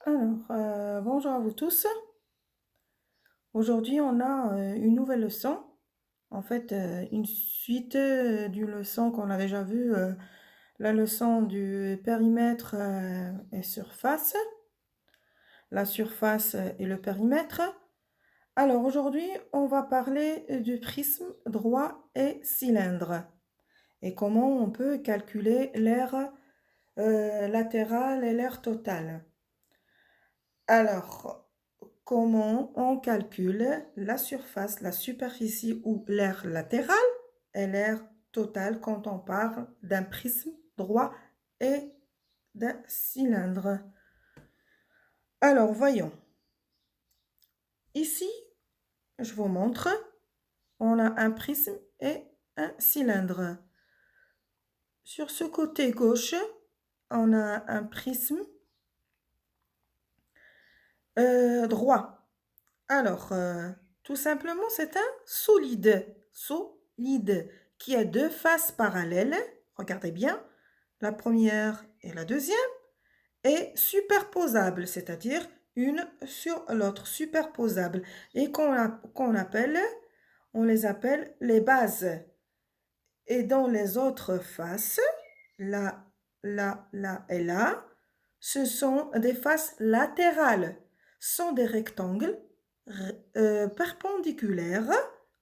Bonjour à vous tous. Aujourd'hui, on a une nouvelle leçon. Une suite d'une leçon qu'on a déjà vue, la leçon du périmètre et surface, la surface et le périmètre. Alors, aujourd'hui, on va parler du prisme droit et cylindre et comment on peut calculer l'aire latérale et l'aire totale. Alors, comment on calcule la surface, la superficie ou l'aire latérale et l'aire totale quand on parle d'un prisme droit et d'un cylindre. Alors, voyons. Ici, je vous montre, on a un prisme et un cylindre. Sur ce côté gauche, on a un prisme droit. Alors, tout simplement, c'est un solide, qui a deux faces parallèles. Regardez bien, la première et la deuxième, et superposable, c'est-à-dire une sur l'autre, superposable, et on les appelle les bases. Et dans les autres faces, là, là et là, ce sont des faces latérales, sont des rectangles perpendiculaires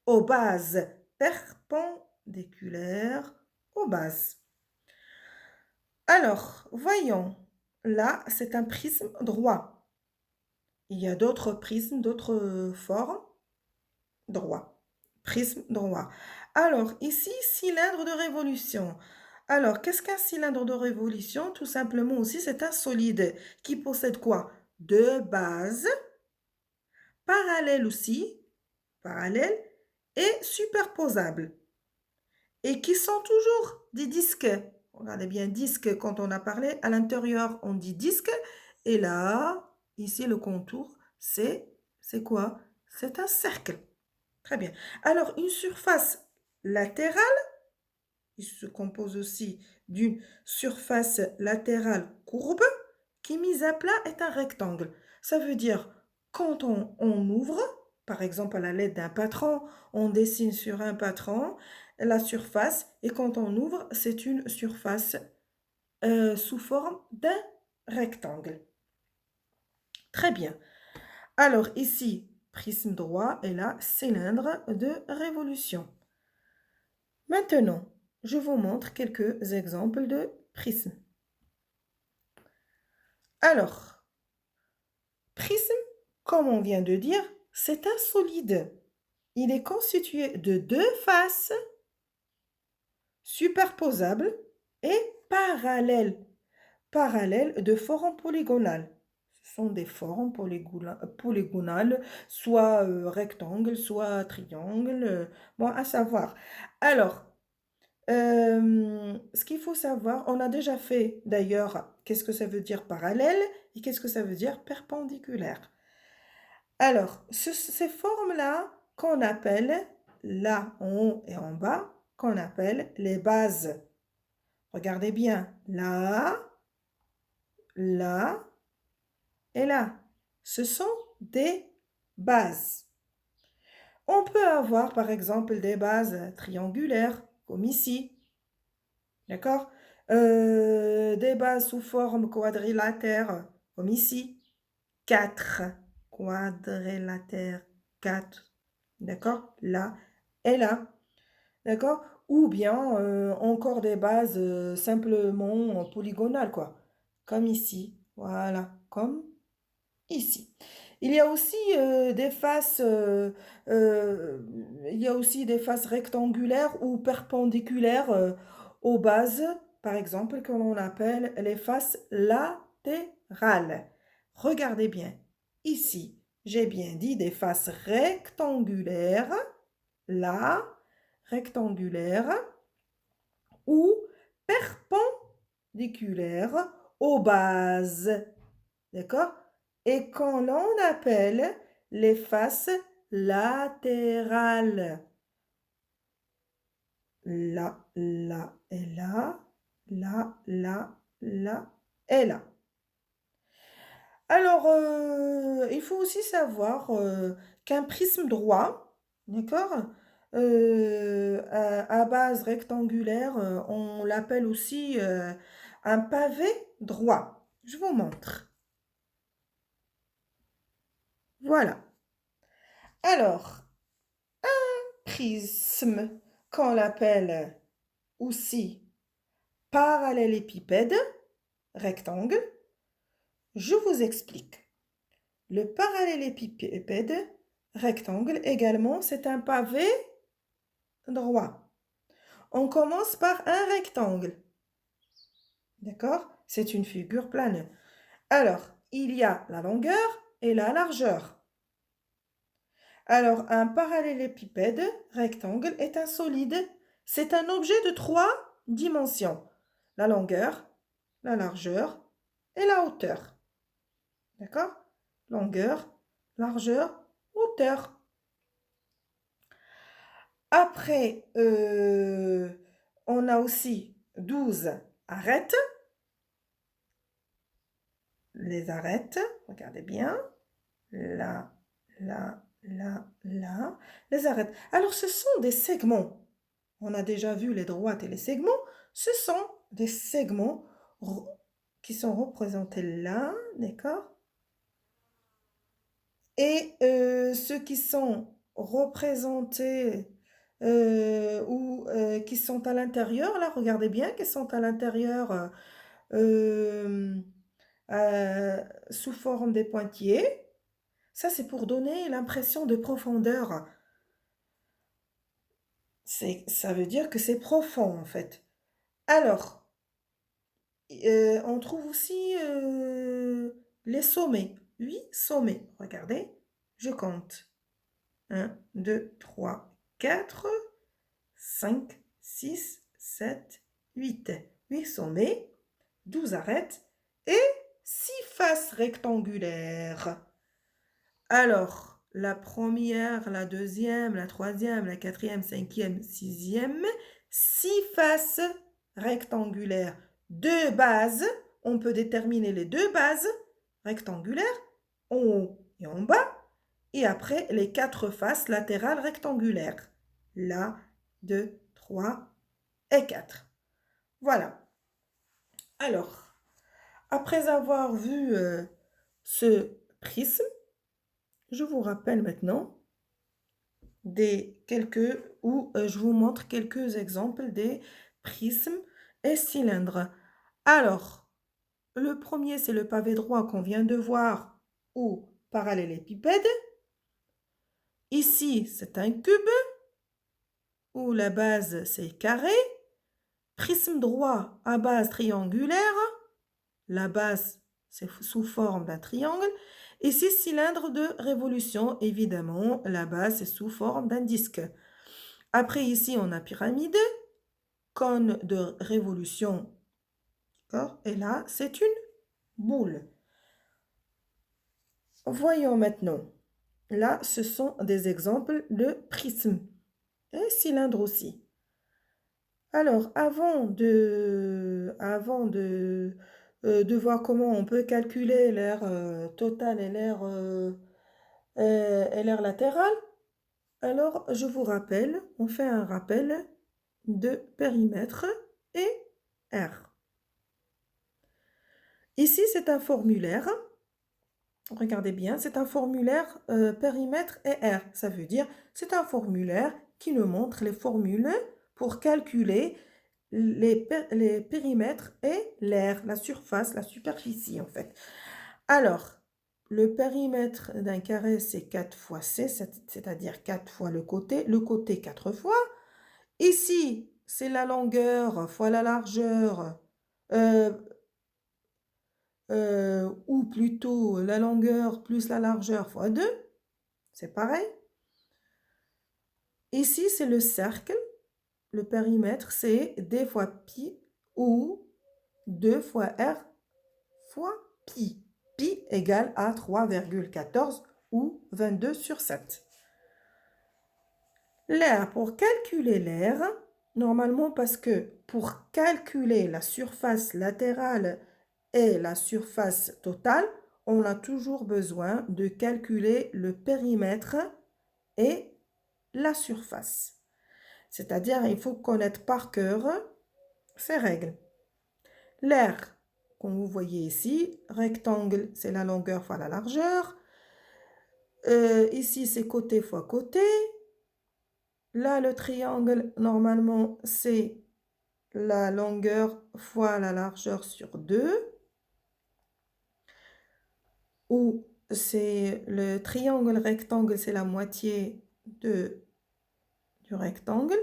aux bases, perpendiculaires aux bases. Alors, voyons, là, c'est un prisme droit. Il y a d'autres prismes, d'autres formes, droit, prisme droit. Alors, ici, cylindre de révolution. Alors, qu'est-ce qu'un cylindre de révolution? Tout simplement aussi, c'est un solide qui possède quoi? Deux bases, parallèles aussi, parallèles et superposables. Et qui sont toujours des disques. Regardez bien, disque, quand on a parlé, à l'intérieur, on dit disque. Et là, ici, le contour, c'est quoi? C'est un cercle. Très bien. Alors, une surface latérale, il se compose aussi d'une surface latérale courbe qui, mise à plat, est un rectangle. Ça veut dire, quand on ouvre, par exemple à l'aide d'un patron, on dessine sur un patron la surface et quand on ouvre, c'est une surface sous forme d'un rectangle. Très bien. Alors ici, prisme droit et là, cylindre de révolution. Maintenant, je vous montre quelques exemples de prismes. Alors, prisme, comme on vient de dire, c'est un solide. Il est constitué de deux faces superposables et parallèles, de forme polygonale. Ce sont des formes polygonales, soit rectangle, soit triangle, bon, à savoir. Alors, ce qu'il faut savoir, on a déjà fait d'ailleurs qu'est-ce que ça veut dire parallèle et qu'est-ce que ça veut dire perpendiculaire. Alors, ces formes-là qu'on appelle, là en haut et en bas, qu'on appelle les bases. Regardez bien, là, là et là. Ce sont des bases. On peut avoir par exemple des bases triangulaires, comme ici. D'accord? Des bases sous forme quadrilatère, comme ici. 4 quadrilatère, 4. D'accord? Là et là. D'accord? Ou bien encore des bases simplement polygonales, quoi. Comme ici. Voilà. Comme ici. Il y a aussi des faces, il y a aussi des faces rectangulaires ou perpendiculaires aux bases, par exemple, que l'on appelle les faces latérales. Regardez bien, ici, j'ai bien dit des faces rectangulaires, là, rectangulaires, ou perpendiculaires aux bases. D'accord? Et qu'on l'on appelle les faces latérales. Là, là et là, là, là, là et là. Alors, il faut aussi savoir qu'un prisme droit, d'accord, à base rectangulaire, on l'appelle aussi un pavé droit. Je vous montre. Voilà. Alors, prisme, qu'on l'appelle aussi parallélépipède, rectangle, je vous explique. Le parallélépipède rectangle également, c'est un pavé droit. On commence par un rectangle. D'accord? C'est une figure plane. Alors, il y a la longueur et la largeur. Alors, un parallélépipède rectangle est un solide. C'est un objet de 3 dimensions. La longueur, la largeur et la hauteur. D'accord? Longueur, largeur, hauteur. Après, on a aussi 12 arêtes. Les arêtes, regardez bien. Là, là, là, là. Les arêtes. Alors, ce sont des segments. On a déjà vu les droites et les segments. Ce sont des segments qui sont représentés là, d'accord? Et ceux qui sont représentés ou qui sont à l'intérieur, là, regardez bien, qui sont à l'intérieur euh, sous forme des pointillés. Ça, c'est pour donner l'impression de profondeur. Ça veut dire que c'est profond, en fait. Alors, on trouve aussi les sommets. 8 sommets. Regardez, je compte. 1, 2, 3, 4, 5, 6, 7, 8. 8 sommets, 12 arêtes et 6 faces rectangulaires. Alors, la première, la deuxième, la troisième, la quatrième, cinquième, sixième, 6 faces rectangulaires. 2 bases, on peut déterminer les 2 bases rectangulaires en haut et en bas. Et après, les 4 faces latérales rectangulaires. Là, 2, 3 et 4. Voilà. Alors, après avoir vu ce prisme, je vous rappelle maintenant je vous montre quelques exemples des prismes et cylindres. Alors, le premier, c'est le pavé droit qu'on vient de voir ou parallélépipède. Ici, c'est un cube où la base, c'est carré. Prisme droit à base triangulaire. La base, c'est sous forme d'un triangle. Ici, cylindre de révolution, évidemment, la base, c'est sous forme d'un disque. Après, ici, on a pyramide, cône de révolution. Et là, c'est une boule. Voyons maintenant. Là, ce sont des exemples de prisme et cylindre aussi. Alors, avant de voir comment on peut calculer l'air total et l'air latéral, alors je vous rappelle, on fait un rappel de périmètre et R. Ici, c'est un formulaire. Regardez bien, c'est un formulaire périmètre et R. Ça veut dire, c'est un formulaire qui nous montre les formules pour calculer les périmètres et l'air, la surface, la superficie en fait. Alors, le périmètre d'un carré, c'est 4 fois C, c'est-à-dire 4 fois le côté 4 fois. Ici, c'est la longueur fois la largeur, ou plutôt la longueur plus la largeur fois 2, c'est pareil. Ici, c'est le cercle. Le périmètre, c'est d fois pi ou 2 fois r fois pi. Pi égale à 3,14 ou 22/7. L'air, pour calculer l'air, normalement parce que pour calculer la surface latérale et la surface totale, on a toujours besoin de calculer le périmètre et la surface. C'est-à-dire, il faut connaître par cœur ces règles. L'aire, comme vous voyez ici, rectangle, c'est la longueur fois la largeur. Ici, c'est côté fois côté. Là, le triangle, normalement, c'est la longueur fois la largeur sur 2. Ou c'est le triangle rectangle, c'est la moitié du rectangle.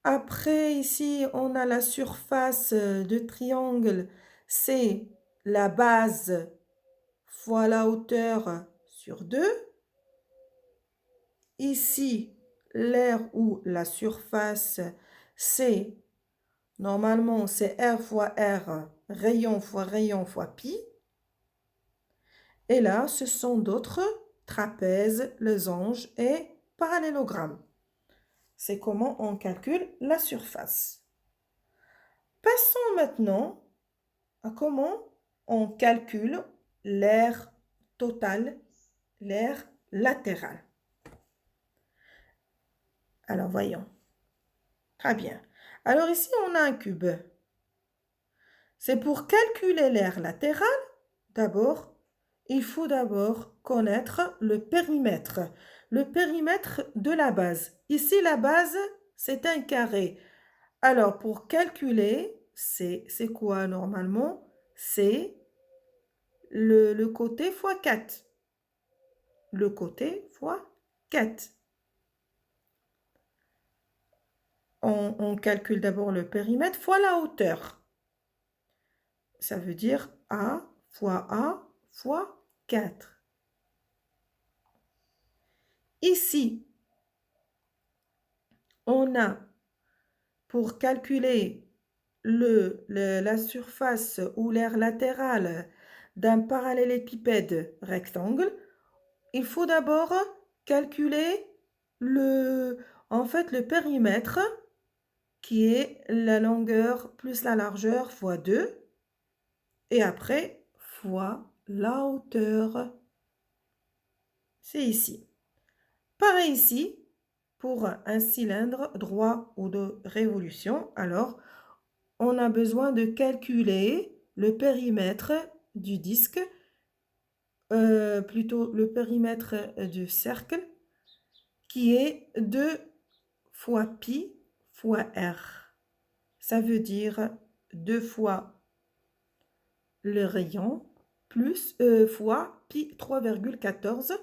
Après, ici, on a la surface du triangle, c'est la base fois la hauteur sur 2. Ici, l'aire ou la surface, c'est normalement, c'est R fois R, rayon fois pi. Et là, ce sont d'autres trapèzes, losanges et parallélogrammes. C'est comment on calcule la surface. Passons maintenant à comment on calcule l'aire totale, l'aire latérale. Alors, voyons. Très bien. Alors ici, on a un cube. C'est pour calculer l'aire latérale, il faut d'abord connaître le périmètre de la base. Ici, la base, c'est un carré. Alors, pour calculer, c'est quoi normalement? C'est le côté fois 4. Le côté fois 4. On calcule d'abord le périmètre fois la hauteur. Ça veut dire A fois 4. Ici, on a, pour calculer la surface ou l'aire latérale d'un parallélépipède rectangle, il faut d'abord calculer en fait, le périmètre qui est la longueur plus la largeur fois 2 et après fois la hauteur. C'est ici. Pareil ici, pour un cylindre droit ou de révolution, alors on a besoin de calculer le périmètre du disque, plutôt le périmètre du cercle, qui est 2 fois pi fois r. Ça veut dire 2 fois le rayon plus fois pi 3,14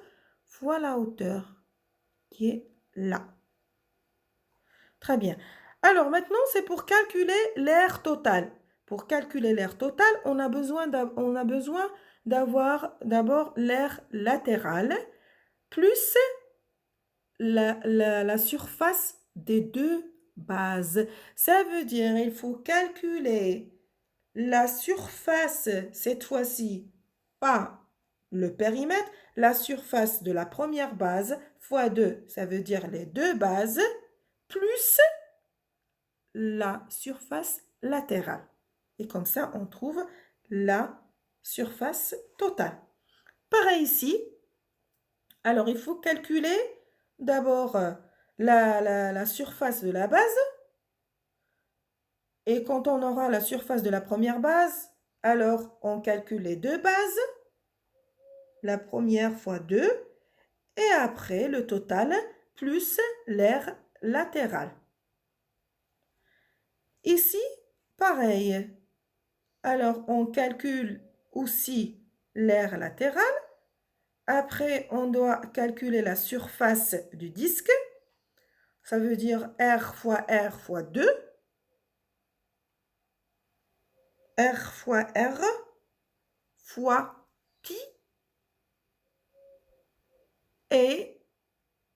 fois la hauteur qui est là. Très bien. Alors maintenant, c'est pour calculer l'aire totale. Pour calculer l'aire totale, on a besoin d'avoir d'abord l'aire latérale plus la surface des deux bases. Ça veut dire il faut calculer la surface, cette fois-ci, pas le périmètre, la surface de la première base fois 2, ça veut dire les deux bases, plus la surface latérale. Et comme ça, on trouve la surface totale. Pareil ici. Alors, il faut calculer d'abord la surface de la base. Et quand on aura la surface de la première base, alors on calcule les deux bases. La première fois 2. Et après, le total plus l'aire latérale. Ici, pareil. Alors, on calcule aussi l'aire latérale. Après, on doit calculer la surface du disque. Ça veut dire R fois 2. R fois R fois pi et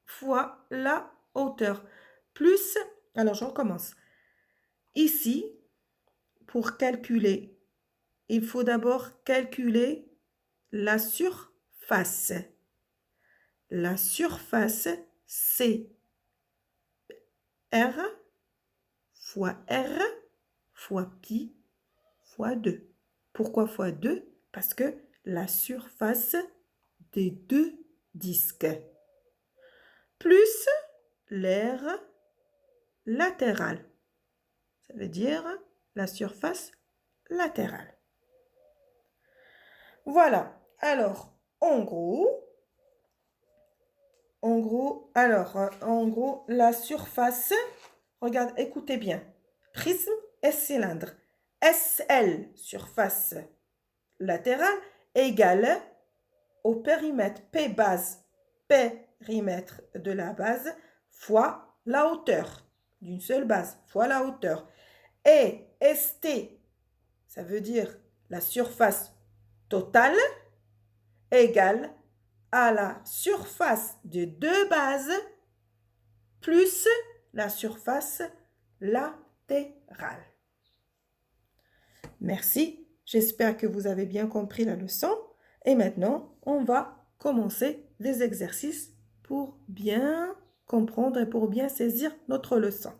fois la hauteur. Plus, alors je recommence. Ici, pour calculer, il faut d'abord calculer la surface. La surface, c'est R fois pi fois 2. Pourquoi fois 2? Parce que la surface des deux disques, plus l'aire latérale. Ça veut dire la surface latérale. Voilà. Alors, en gros, la surface, regarde, écoutez bien. Prisme et cylindre. SL, surface latérale, égale au périmètre P base, périmètre de la base, fois la hauteur d'une seule base, fois la hauteur. Et ST, ça veut dire la surface totale, égale à la surface de deux bases plus la surface latérale. Merci, j'espère que vous avez bien compris la leçon. Et maintenant, on va commencer les exercices pour bien comprendre et pour bien saisir notre leçon.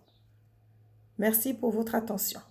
Merci pour votre attention.